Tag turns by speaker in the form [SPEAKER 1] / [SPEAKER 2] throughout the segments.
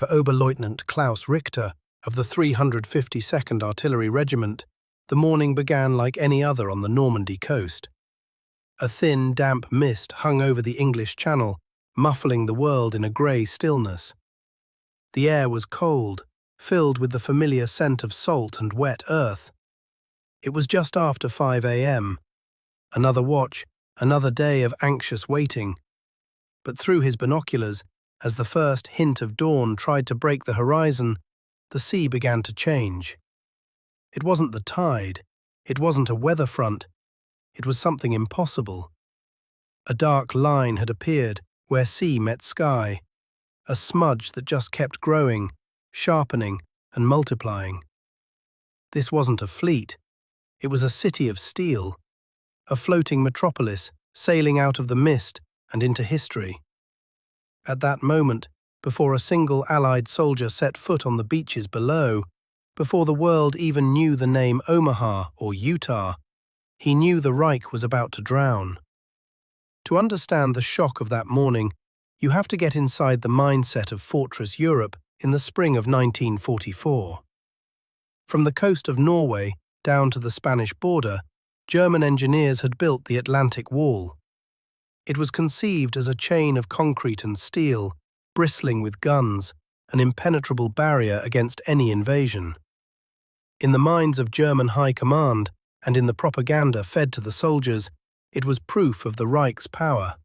[SPEAKER 1] For Oberleutnant Klaus Richter of the 352nd Artillery Regiment, the morning began like any other on the Normandy coast. A thin, damp mist hung over the English Channel, muffling the world in a grey stillness. The air was cold, filled with the familiar scent of salt and wet earth. It was just after 5 a.m. Another watch, another day of anxious waiting. But through his binoculars, as the first hint of dawn tried to break the horizon, the sea began to change. It wasn't the tide, it wasn't a weather front, it was something impossible. A dark line had appeared where sea met sky, a smudge that just kept growing, sharpening, and multiplying. This wasn't a fleet, it was a city of steel, a floating metropolis sailing out of the mist and into history. At that moment, before a single Allied soldier set foot on the beaches below, before the world even knew the name Omaha or Utah, he knew the Reich was about to drown. To understand the shock of that morning, you have to get inside the mindset of Fortress Europe in the spring of 1944. From the coast of Norway down to the Spanish border, German engineers had built the Atlantic Wall. It was conceived as a chain of concrete and steel, bristling with guns, an impenetrable barrier against any invasion. In the minds of German high command and in the propaganda fed to the soldiers, it was proof of the Reich's power.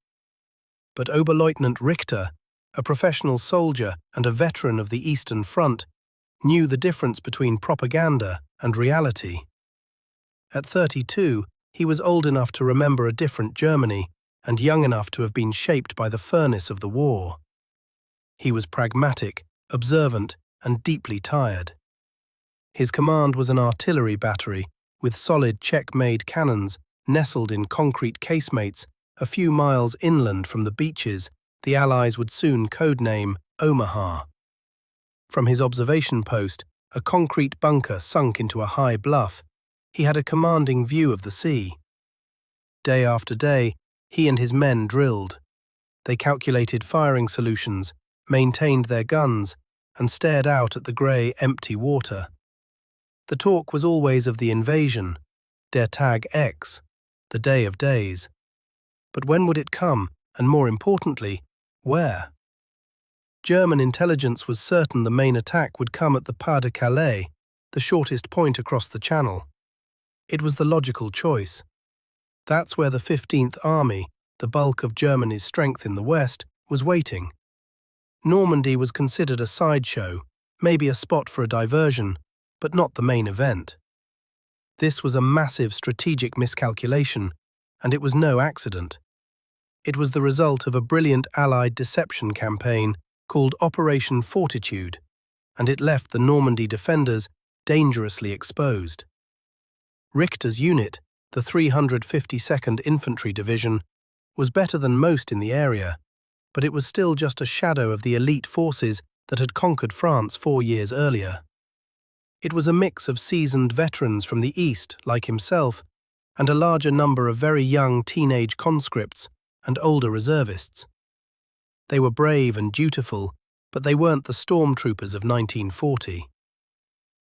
[SPEAKER 1] But Oberleutnant Richter, a professional soldier and a veteran of the Eastern Front, knew the difference between propaganda and reality. At 32, he was old enough to remember a different Germany and young enough to have been shaped by the furnace of the war. He was pragmatic, observant, and deeply tired. His command was an artillery battery with solid Czech-made cannons nestled in concrete casemates a few miles inland from the beaches the Allies would soon codename Omaha. From his observation post, a concrete bunker sunk into a high bluff, he had a commanding view of the sea. Day after day, he and his men drilled. They calculated firing solutions, maintained their guns, and stared out at the grey, empty water. The talk was always of the invasion, der Tag X, the day of days. But when would it come, and more importantly, where? German intelligence was certain the main attack would come at the Pas de Calais, the shortest point across the Channel. It was the logical choice. That's where the 15th Army, the bulk of Germany's strength in the West, was waiting. Normandy was considered a sideshow, maybe a spot for a diversion, but not the main event. This was a massive strategic miscalculation, and it was no accident. It was the result of a brilliant Allied deception campaign called Operation Fortitude, and it left the Normandy defenders dangerously exposed. Richter's unit, the 352nd Infantry Division, was better than most in the area, but it was still just a shadow of the elite forces that had conquered France 4 years earlier. It was a mix of seasoned veterans from the East, like himself, and a larger number of very young teenage conscripts and older reservists. They were brave and dutiful, but they weren't the stormtroopers of 1940.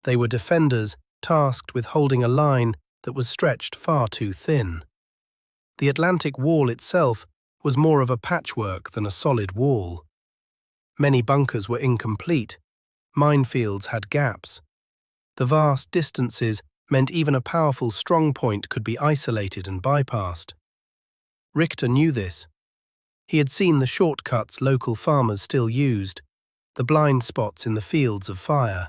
[SPEAKER 1] They were defenders tasked with holding a line that was stretched far too thin. The Atlantic Wall itself was more of a patchwork than a solid wall. Many bunkers were incomplete, minefields had gaps. The vast distances meant even a powerful strongpoint could be isolated and bypassed. Richter knew this. He had seen the shortcuts local farmers still used, the blind spots in the fields of fire.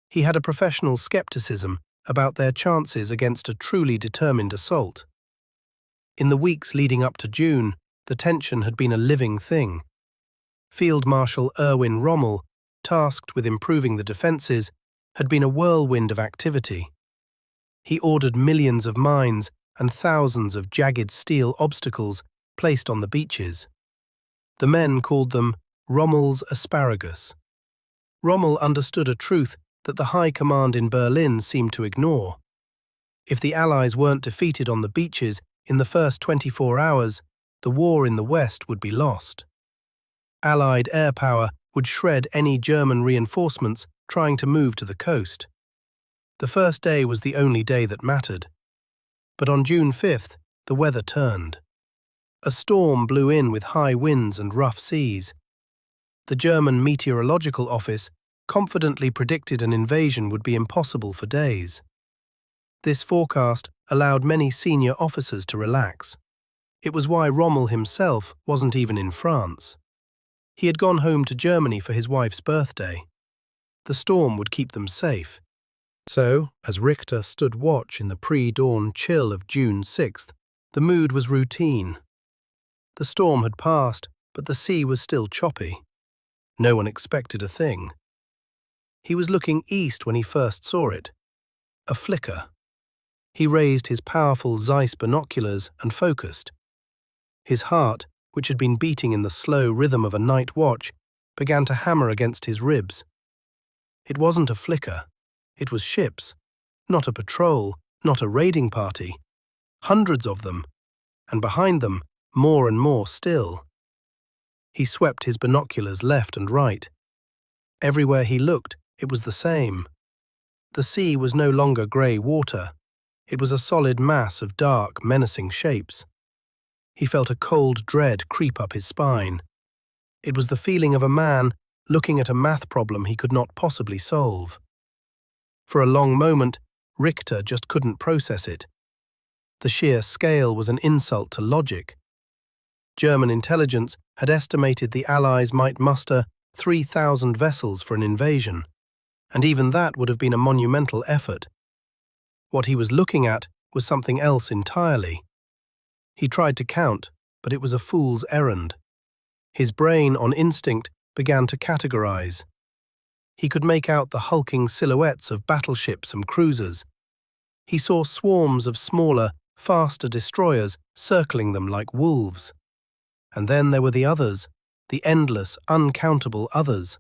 [SPEAKER 1] He had a professional skepticism about their chances against a truly determined assault. In the weeks leading up to June, the tension had been a living thing. Field Marshal Erwin Rommel, tasked with improving the defences, had been a whirlwind of activity. He ordered millions of mines and thousands of jagged steel obstacles placed on the beaches. The men called them Rommel's asparagus. Rommel understood a truth that the high command in Berlin seemed to ignore. If the Allies weren't defeated on the beaches in the first 24 hours, the war in the West would be lost. Allied air power would shred any German reinforcements trying to move to the coast. The first day was the only day that mattered. But on June 5th, the weather turned. A storm blew in with high winds and rough seas. The German Meteorological Office confidently predicted an invasion would be impossible for days. This forecast allowed many senior officers to relax. It was why Rommel himself wasn't even in France. He had gone home to Germany for his wife's birthday. The storm would keep them safe. So, as Richter stood watch in the pre-dawn chill of June 6th, the mood was routine. The storm had passed, but the sea was still choppy. No one expected a thing. He was looking east when he first saw it. A flicker. He raised his powerful Zeiss binoculars and focused. His heart, which had been beating in the slow rhythm of a night watch, began to hammer against his ribs. It wasn't a flicker. It was ships. Not a patrol, not a raiding party. Hundreds of them. And behind them, more and more still. He swept his binoculars left and right. Everywhere he looked, it was the same. The sea was no longer grey water. It was a solid mass of dark, menacing shapes. He felt a cold dread creep up his spine. It was the feeling of a man looking at a math problem he could not possibly solve. For a long moment, Richter just couldn't process it. The sheer scale was an insult to logic. German intelligence had estimated the Allies might muster 3,000 vessels for an invasion, and even that would have been a monumental effort. What he was looking at was something else entirely. He tried to count, but it was a fool's errand. His brain, on instinct, began to categorize. He could make out the hulking silhouettes of battleships and cruisers. He saw swarms of smaller, faster destroyers circling them like wolves. And then there were the others, the endless, uncountable others.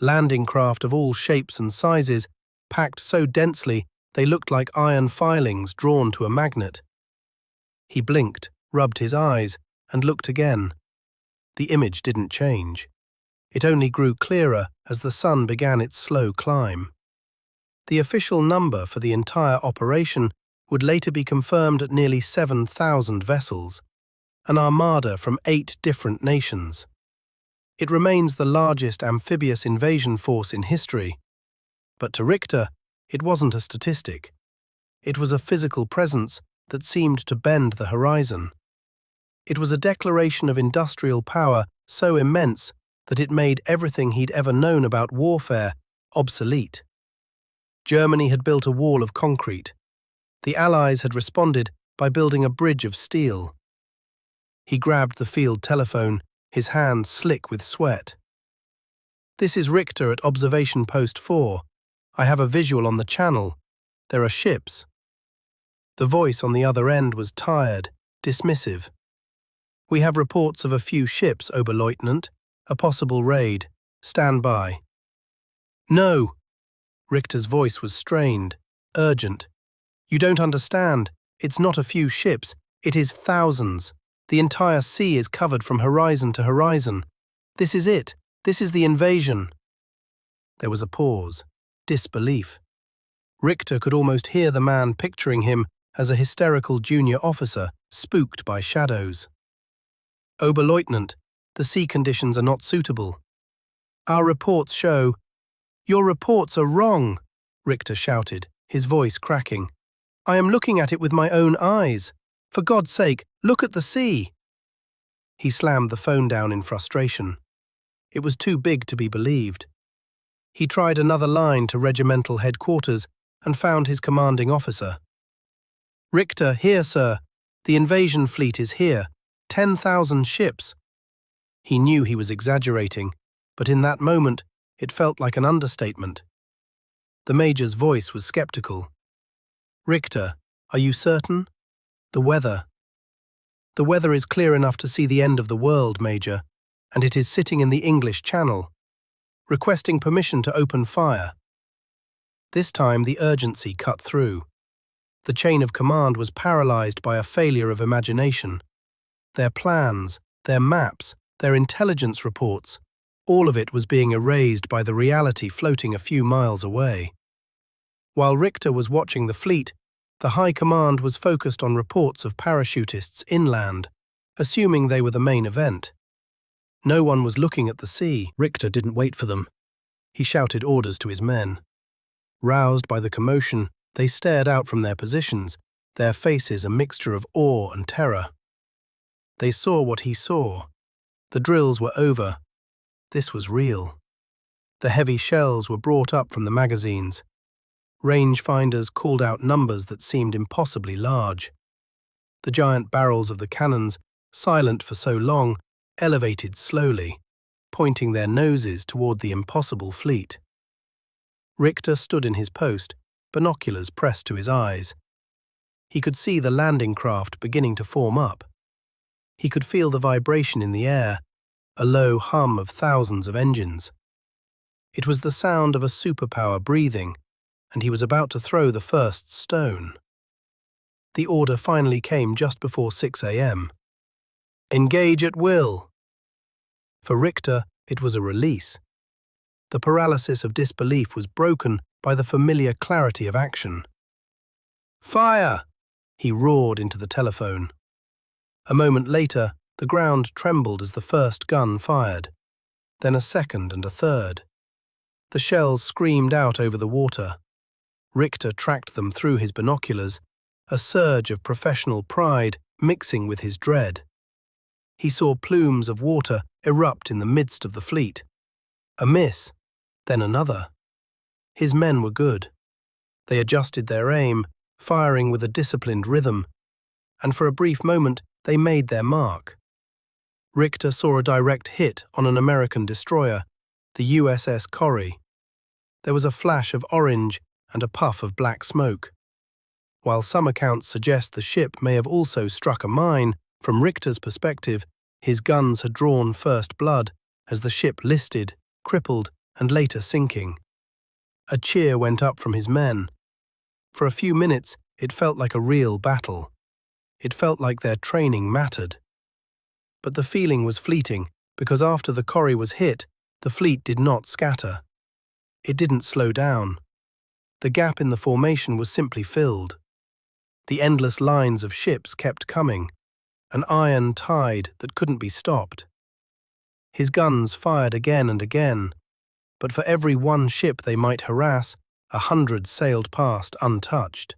[SPEAKER 1] Landing craft of all shapes and sizes, packed so densely they looked like iron filings drawn to a magnet. He blinked, rubbed his eyes, and looked again. The image didn't change. It only grew clearer as the sun began its slow climb. The official number for the entire operation would later be confirmed at nearly 7,000 vessels, an armada from 8 different nations. It remains the largest amphibious invasion force in history. But to Richter, it wasn't a statistic. It was a physical presence that seemed to bend the horizon. It was a declaration of industrial power so immense that it made everything he'd ever known about warfare obsolete. Germany had built a wall of concrete. The Allies had responded by building a bridge of steel. He grabbed the field telephone, his hands slick with sweat. "This is Richter at Observation Post 4. I have a visual on the channel. There are ships." The voice on the other end was tired, dismissive. "We have reports of a few ships, Oberleutnant. A possible raid. Stand by." "No!" Richter's voice was strained, urgent. "You don't understand. It's not a few ships. It is thousands. The entire sea is covered from horizon to horizon. This is it. This is the invasion." There was a pause. Disbelief. Richter could almost hear the man picturing him as a hysterical junior officer, spooked by shadows. "Oberleutnant, the sea conditions are not suitable. Our reports show—" "Your reports are wrong," Richter shouted, his voice cracking. "I am looking at it with my own eyes. For God's sake, look at the sea." He slammed the phone down in frustration. It was too big to be believed. He tried another line to regimental headquarters and found his commanding officer. "Richter, here, sir. The invasion fleet is here. 10,000 ships." He knew he was exaggerating, but in that moment, it felt like an understatement. The major's voice was skeptical. "Richter, are you certain? The weather." "The weather is clear enough to see the end of the world, Major, and it is sitting in the English Channel, requesting permission to open fire." This time the urgency cut through. The chain of command was paralyzed by a failure of imagination. Their plans, their maps, their intelligence reports, All of it was being erased by the reality floating a few miles away. While Richter was watching the fleet, the High Command was focused on reports of parachutists inland, assuming they were the main event. No one was looking at the sea. Richter didn't wait for them. He shouted orders to his men. Roused by the commotion, they stared out from their positions, their faces a mixture of awe and terror. They saw what he saw. The drills were over. This was real. The heavy shells were brought up from the magazines. Rangefinders called out numbers that seemed impossibly large. The giant barrels of the cannons, silent for so long, elevated slowly, pointing their noses toward the impossible fleet. Richter stood in his post, binoculars pressed to his eyes. He could see the landing craft beginning to form up. He could feel the vibration in the air, a low hum of thousands of engines. It was the sound of a superpower breathing, and he was about to throw the first stone. The order finally came just before 6 a.m. Engage at will. For Richter, it was a release. The paralysis of disbelief was broken by the familiar clarity of action. Fire! He roared into the telephone. A moment later, the ground trembled as the first gun fired, then a second and a third. The shells screamed out over the water. Richter tracked them through his binoculars, a surge of professional pride mixing with his dread. He saw plumes of water erupt in the midst of the fleet. A miss, then another. His men were good. They adjusted their aim, firing with a disciplined rhythm, and for a brief moment they made their mark. Richter saw a direct hit on an American destroyer, the USS Corrie. There was a flash of orange and a puff of black smoke. While some accounts suggest the ship may have also struck a mine, from Richter's perspective, his guns had drawn first blood as the ship listed, crippled, and later sinking. A cheer went up from his men. For a few minutes, it felt like a real battle. It felt like their training mattered. But the feeling was fleeting, because after the Corrie was hit, the fleet did not scatter. It didn't slow down. The gap in the formation was simply filled. The endless lines of ships kept coming, an iron tide that couldn't be stopped. His guns fired again and again, but for every one ship they might harass, 100 sailed past untouched.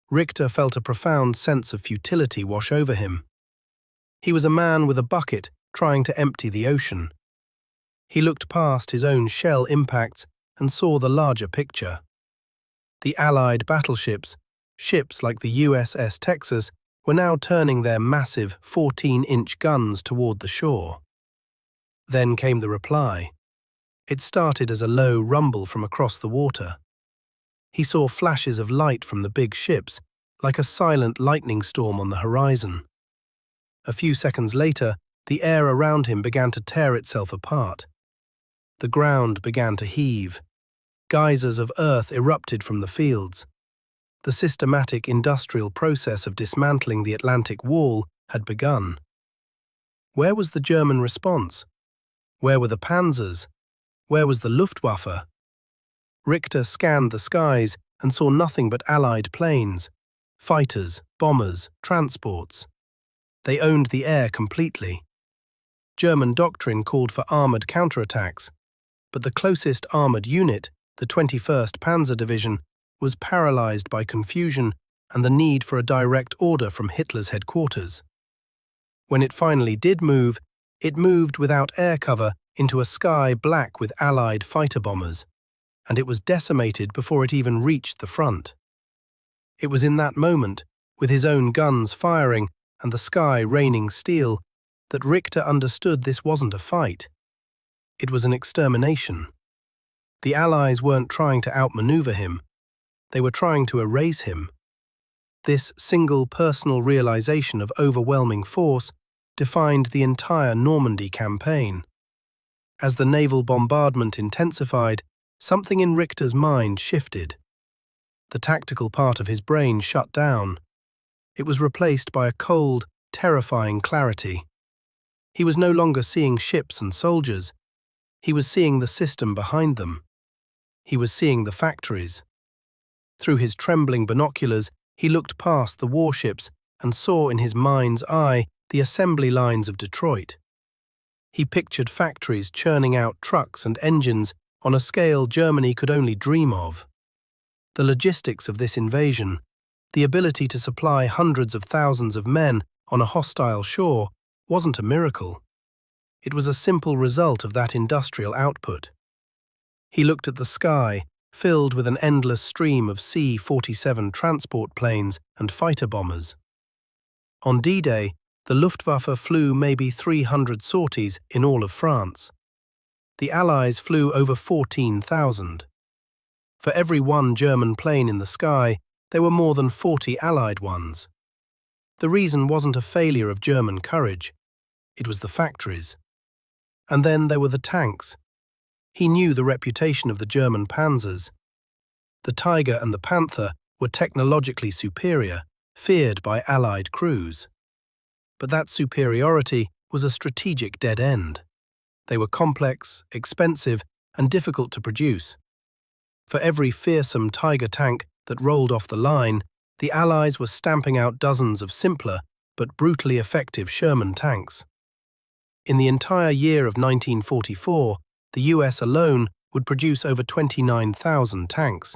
[SPEAKER 1] Richter felt a profound sense of futility wash over him. He was a man with a bucket trying to empty the ocean. He looked past his own shell impacts and saw the larger picture. The Allied battleships, ships like the USS Texas, were now turning their massive 14-inch guns toward the shore. Then came the reply. It started as a low rumble from across the water. He saw flashes of light from the big ships, like a silent lightning storm on the horizon. A few seconds later, the air around him began to tear itself apart. The ground began to heave. Geysers of earth erupted from the fields. The systematic industrial process of dismantling the Atlantic Wall had begun. Where was the German response? Where were the panzers? Where was the Luftwaffe? Richter scanned the skies and saw nothing but Allied planes, fighters, bombers, transports. They owned the air completely. German doctrine called for armoured counterattacks, but the closest armoured unit, the 21st Panzer Division, was paralysed by confusion and the need for a direct order from Hitler's headquarters. When it finally did move, it moved without air cover into a sky black with Allied fighter bombers, and it was decimated before it even reached the front. It was in that moment, with his own guns firing and the sky raining steel, that Richter understood this wasn't a fight. It was an extermination. The Allies weren't trying to outmaneuver him. They were trying to erase him. This single personal realization of overwhelming force defined the entire Normandy campaign. As the naval bombardment intensified, something in Richter's mind shifted. The tactical part of his brain shut down. It was replaced by a cold, terrifying clarity. He was no longer seeing ships and soldiers. He was seeing the system behind them. He was seeing the factories. Through his trembling binoculars, he looked past the warships and saw in his mind's eye the assembly lines of Detroit. He pictured factories churning out trucks and engines on a scale Germany could only dream of. The logistics of this invasion, the ability to supply hundreds of thousands of men on a hostile shore, wasn't a miracle. It was a simple result of that industrial output. He looked at the sky, filled with an endless stream of C-47 transport planes and fighter bombers. On D-Day, the Luftwaffe flew maybe 300 sorties in all of France. The Allies flew over 14,000. For every one German plane in the sky, there were more than 40 Allied ones. The reason wasn't a failure of German courage, it was the factories. And then there were the tanks. He knew the reputation of the German panzers. The Tiger and the Panther were technologically superior, feared by Allied crews. But that superiority was a strategic dead end. They were complex, expensive, and difficult to produce. For every fearsome Tiger tank that rolled off the line, the Allies were stamping out dozens of simpler but brutally effective Sherman tanks. In the entire year of 1944, the US alone would produce over 29,000 tanks.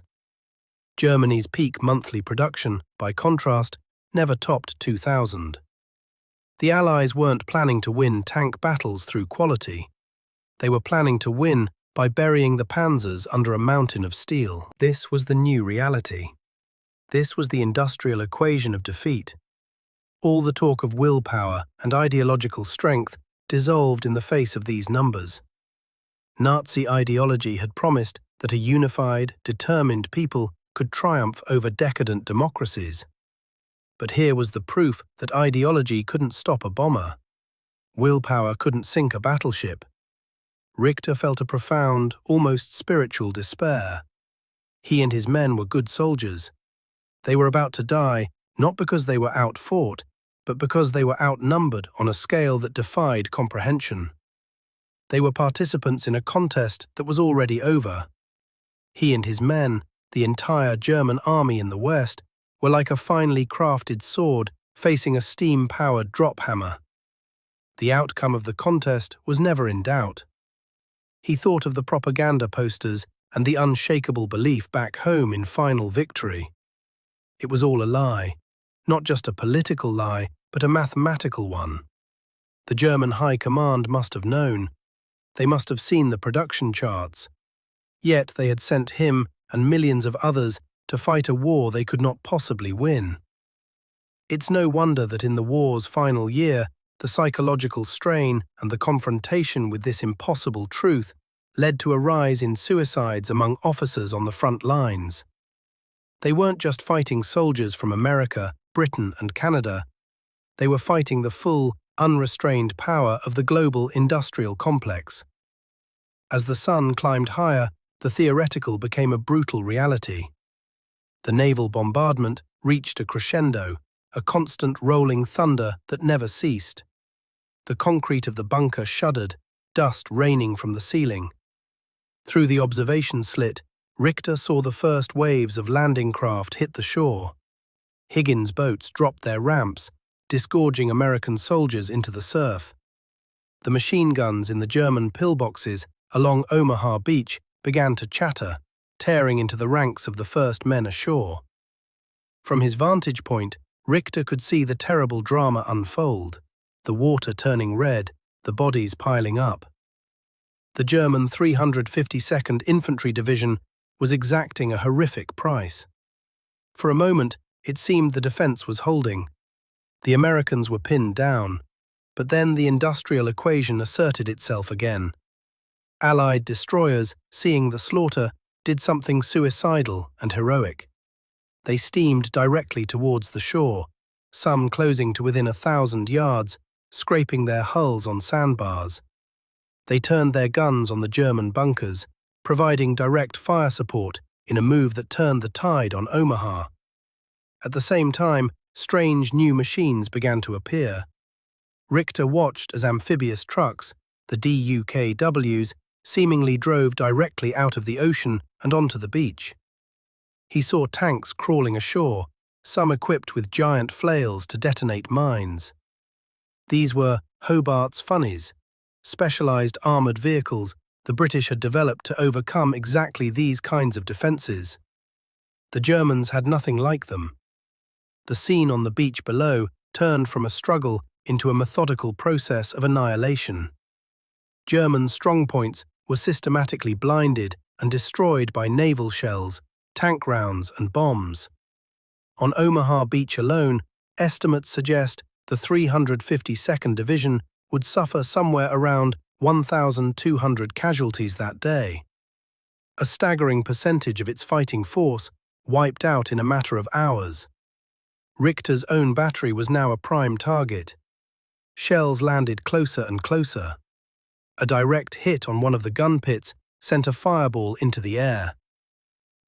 [SPEAKER 1] Germany's peak monthly production, by contrast, never topped 2,000. The Allies weren't planning to win tank battles through quality. They were planning to win by burying the panzers under a mountain of steel. This was the new reality. This was the industrial equation of defeat. All the talk of willpower and ideological strength dissolved in the face of these numbers. Nazi ideology had promised that a unified, determined people could triumph over decadent democracies. But here was the proof that ideology couldn't stop a bomber. Willpower couldn't sink a battleship. Richter felt a profound, almost spiritual despair. He and his men were good soldiers. They were about to die, not because they were outfought, but because they were outnumbered on a scale that defied comprehension. They were participants in a contest that was already over. He and his men, the entire German army in the West, were like a finely crafted sword facing a steam-powered drop hammer. The outcome of the contest was never in doubt. He thought of the propaganda posters and the unshakable belief back home in final victory. It was all a lie, not just a political lie, but a mathematical one. The German High Command must have known. They must have seen the production charts. Yet they had sent him and millions of others to fight a war they could not possibly win. It's no wonder that in the war's final year, the psychological strain and the confrontation with this impossible truth led to a rise in suicides among officers on the front lines. They weren't just fighting soldiers from America, Britain, and Canada. They were fighting the full, unrestrained power of the global industrial complex. As the sun climbed higher, the theoretical became a brutal reality. The naval bombardment reached a crescendo, a constant rolling thunder that never ceased. The concrete of the bunker shuddered, dust raining from the ceiling. Through the observation slit, Richter saw the first waves of landing craft hit the shore. Higgins' boats dropped their ramps, disgorging American soldiers into the surf. The machine guns in the German pillboxes along Omaha Beach began to chatter, tearing into the ranks of the first men ashore. From his vantage point, Richter could see the terrible drama unfold, the water turning red, the bodies piling up. The German 352nd Infantry Division was exacting a horrific price. For a moment, it seemed the defense was holding. The Americans were pinned down, but then the industrial equation asserted itself again. Allied destroyers, seeing the slaughter, did something suicidal and heroic. They steamed directly towards the shore, some closing to within 1,000 yards, scraping their hulls on sandbars. They turned their guns on the German bunkers, providing direct fire support in a move that turned the tide on Omaha. At the same time, strange new machines began to appear. Richter watched as amphibious trucks, the DUKWs, seemingly drove directly out of the ocean and onto the beach. He saw tanks crawling ashore, some equipped with giant flails to detonate mines. These were Hobart's funnies, specialized armored vehicles the British had developed to overcome exactly these kinds of defenses. The Germans had nothing like them. The scene on the beach below turned from a struggle into a methodical process of annihilation. German strongpoints were systematically blinded and destroyed by naval shells, tank rounds, and bombs. On Omaha Beach alone, estimates suggest the 352nd Division would suffer somewhere around 1,200 casualties that day. A staggering percentage of its fighting force wiped out in a matter of hours. Richter's own battery was now a prime target. Shells landed closer and closer. A direct hit on one of the gun pits sent a fireball into the air.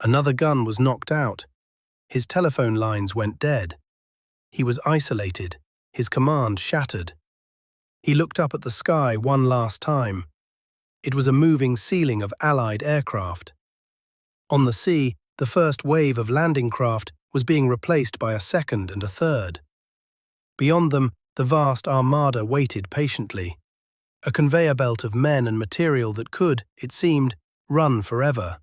[SPEAKER 1] Another gun was knocked out. His telephone lines went dead. He was isolated, his command shattered. He looked up at the sky one last time. It was a moving ceiling of Allied aircraft. On the sea, the first wave of landing craft was being replaced by a second and a third. Beyond them, the vast armada waited patiently, a conveyor belt of men and material that could, it seemed, run forever.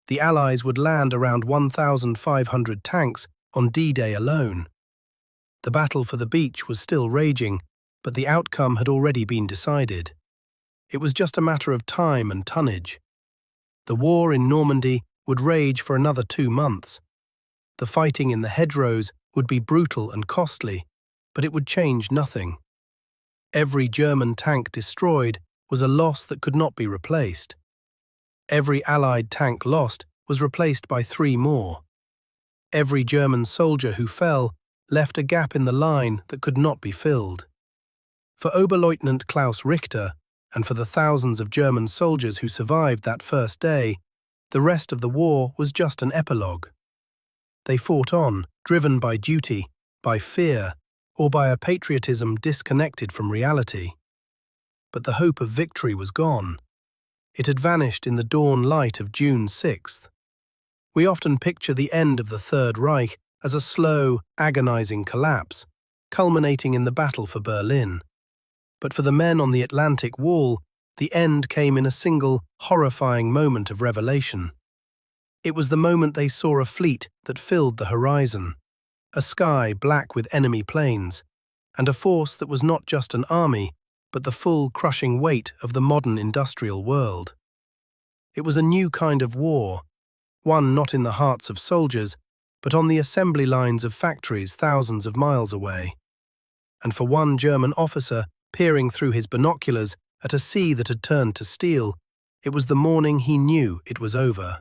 [SPEAKER 1] The Allies would land around 1,500 tanks on D-Day alone. The battle for the beach was still raging, but the outcome had already been decided. It was just a matter of time and tonnage. The war in Normandy would rage for another 2 months. The fighting in the hedgerows would be brutal and costly, but it would change nothing. Every German tank destroyed was a loss that could not be replaced. Every Allied tank lost was replaced by 3 more. Every German soldier who fell left a gap in the line that could not be filled. For Oberleutnant Klaus Richter, and for the thousands of German soldiers who survived that first day, the rest of the war was just an epilogue. They fought on, driven by duty, by fear, or by a patriotism disconnected from reality. But the hope of victory was gone. It had vanished in the dawn light of June 6th. We often picture the end of the Third Reich as a slow, agonizing collapse, culminating in the battle for Berlin. But for the men on the Atlantic Wall, the end came in a single, horrifying moment of revelation. It was the moment they saw a fleet that filled the horizon, a sky black with enemy planes, and a force that was not just an army, but the full crushing weight of the modern industrial world. It was a new kind of war, one not in the hearts of soldiers, but on the assembly lines of factories thousands of miles away. And for one German officer, peering through his binoculars at a sea that had turned to steel, it was the morning he knew it was over.